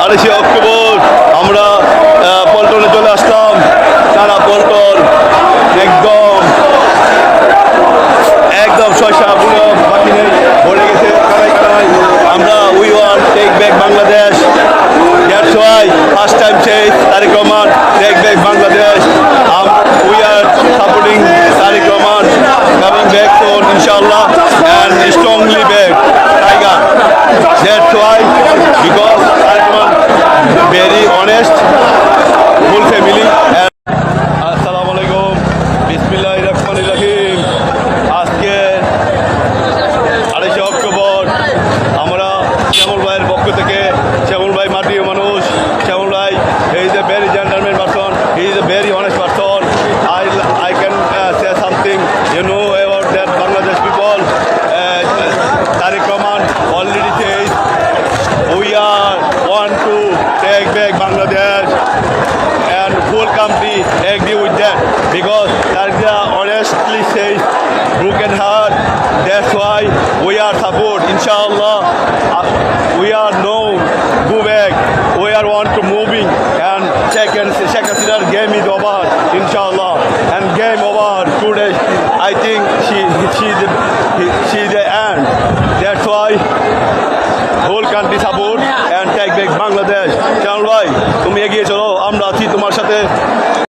28 October আমরা পল্টনে চলে আসলাম। সারা পল্টন একদম একদম শস্যগুলো বাকি নেই, ভরে গেছে কানায় কানায়। আমরা we want take back Bangladesh. That's why first time সেই Tarique Rahman take back Bangladesh. We are supporting Tariq Rahman coming back soon, inshallah, and strongly back Tiger. That's why, because Tariq Rahman very honest, full family. And আসসালামু আলাইকুম, বিসমিল্লাহির রহমানির রহিম। আজকে 28 October আমরা শ্যামল ভাইয়ের পক্ষ থেকে, শ্যামল ভাই মাটির মানুষ, শ্যামল ভাই he is a very gentleman person, he is a very honest person. I can say something, you know, about that Bangladesh people. Tariq Rahman already says we are want to take back Bangladesh, and whole country agree with that, because Tariq honestly says broken heart. That's why we are support, inshallah. We are no go back, we are want to moving, and Sheikh Hasina's game is over, inshallah, and game over today. I think she the end. That's why